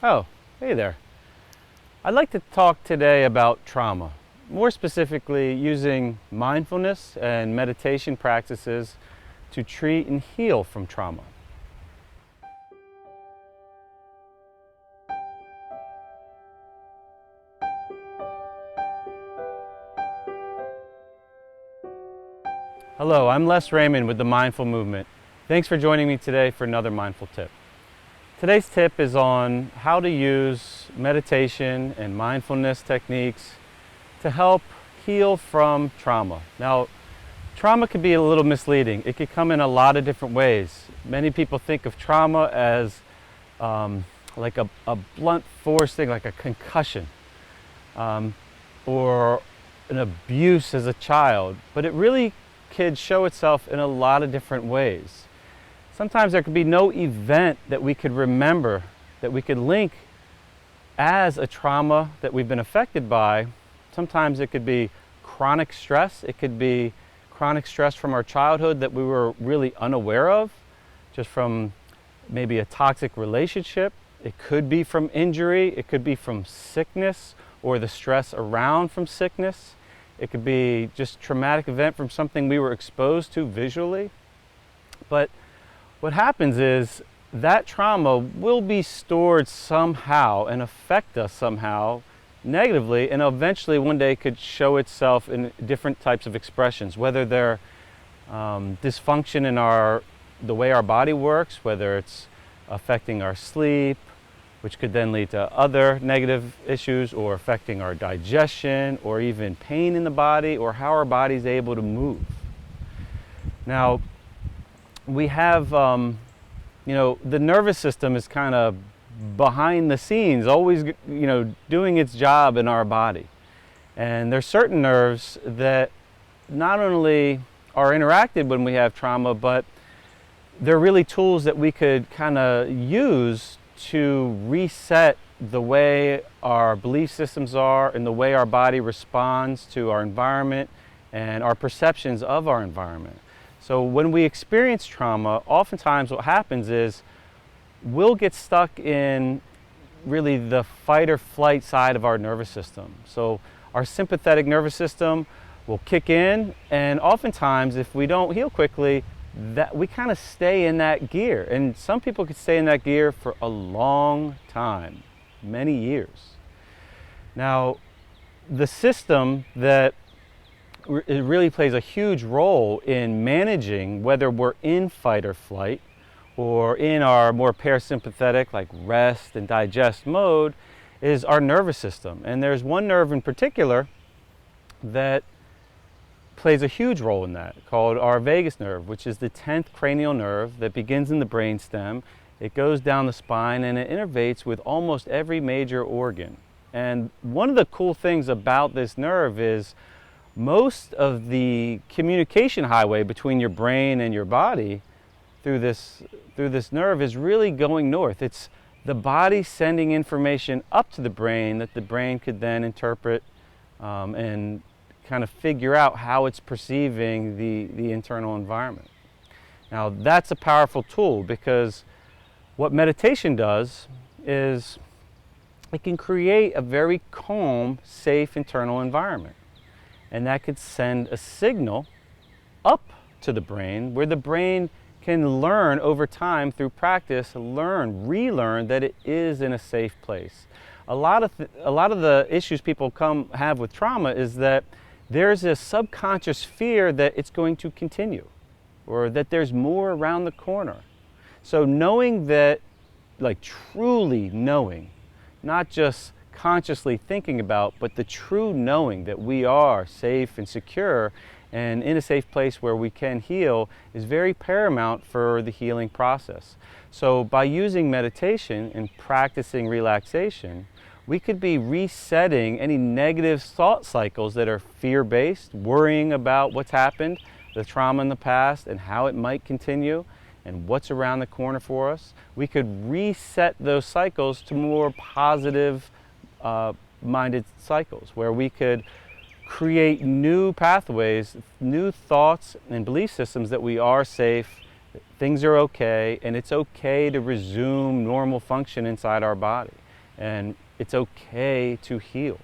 Oh, hey there. I'd like to talk today about trauma, more specifically using mindfulness and meditation practices to treat and heal from trauma. Hello, I'm Les Raymond with the Mindful Movement. Thanks for joining me today for another mindful tip. Today's tip is on how to use meditation and mindfulness techniques to help heal from trauma. Now, trauma can be a little misleading. It can come in a lot of different ways. Many people think of trauma as like a blunt force thing, like a concussion, or an abuse as a child, but it really could show itself in a lot of different ways. Sometimes there could be no event that we could remember, that we could link as a trauma that we've been affected by. Sometimes it could be chronic stress. It could be chronic stress from our childhood that we were really unaware of, just from maybe a toxic relationship. It could be from injury. It could be from sickness or the stress around from sickness. It could be just traumatic event from something we were exposed to visually. But what happens is that trauma will be stored somehow and affect us somehow negatively, and eventually one day could show itself in different types of expressions, whether they're dysfunction in the way our body works, whether it's affecting our sleep, which could then lead to other negative issues, or affecting our digestion, or even pain in the body, or how our body's able to move. Now, we have, the nervous system is kind of behind the scenes, always, doing its job in our body. And there's certain nerves that not only are interacted when we have trauma, but they're really tools that we could kind of use to reset the way our belief systems are and the way our body responds to our environment and our perceptions of our environment. So when we experience trauma, oftentimes what happens is we'll get stuck in really the fight or flight side of our nervous system. So our sympathetic nervous system will kick in, and oftentimes if we don't heal quickly, that we kind of stay in that gear. And some people could stay in that gear for a long time, many years. Now, the system that it really plays a huge role in managing whether we're in fight or flight or in our more parasympathetic, like rest and digest mode, is our nervous system. And there's one nerve in particular that plays a huge role in that, called our vagus nerve, which is the 10th cranial nerve that begins in the brainstem. It goes down the spine and it innervates with almost every major organ. And one of the cool things about this nerve is most of the communication highway between your brain and your body through this nerve is really going north. It's the body sending information up to the brain that the brain could then interpret and kind of figure out how it's perceiving the internal environment. Now, that's a powerful tool, because what meditation does is it can create a very calm, safe internal environment. And that could send a signal up to the brain, where the brain can learn over time through practice, relearn that it is in a safe place. A lot of the issues people have with trauma is that there's a subconscious fear that it's going to continue, or that there's more around the corner. So knowing that, like truly knowing, not just consciously thinking about, but the true knowing that we are safe and secure and in a safe place where we can heal, is very paramount for the healing process. So by using meditation and practicing relaxation, we could be resetting any negative thought cycles that are fear-based, worrying about what's happened, the trauma in the past, and how it might continue, and what's around the corner for us. We could reset those cycles to more positive minded cycles, where we could create new pathways, new thoughts and belief systems that we are safe, things are okay, and it's okay to resume normal function inside our body. and it's okay to heal.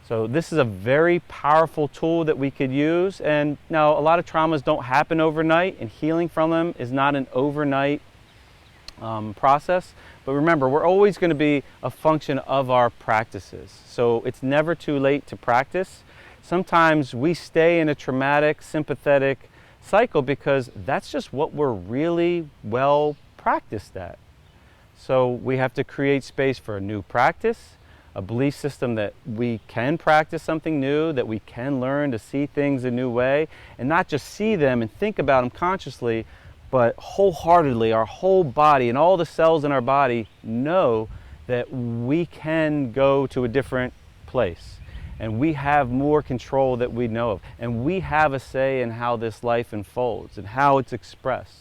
So this is a very powerful tool that we could use. And now a lot of traumas don't happen overnight, and healing from them is not an overnight process. But remember, we're always going to be a function of our practices. So it's never too late to practice. Sometimes we stay in a traumatic, sympathetic cycle because that's just what we're really well practiced at. So we have to create space for a new practice, a belief system that we can practice something new, that we can learn to see things a new way, and not just see them and think about them consciously, but wholeheartedly, our whole body and all the cells in our body know that we can go to a different place. And we have more control that we know of. And we have a say in how this life unfolds and how it's expressed.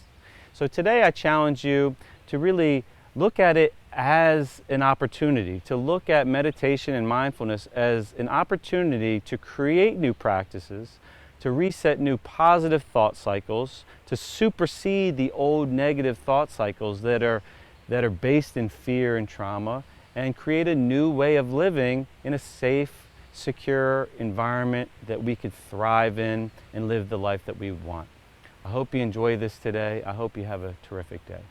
So today I challenge you to really look at it as an opportunity, to look at meditation and mindfulness as an opportunity to create new practices, to reset new positive thought cycles, to supersede the old negative thought cycles that are based in fear and trauma, and create a new way of living in a safe, secure environment that we could thrive in and live the life that we want. I hope you enjoy this today. I hope you have a terrific day.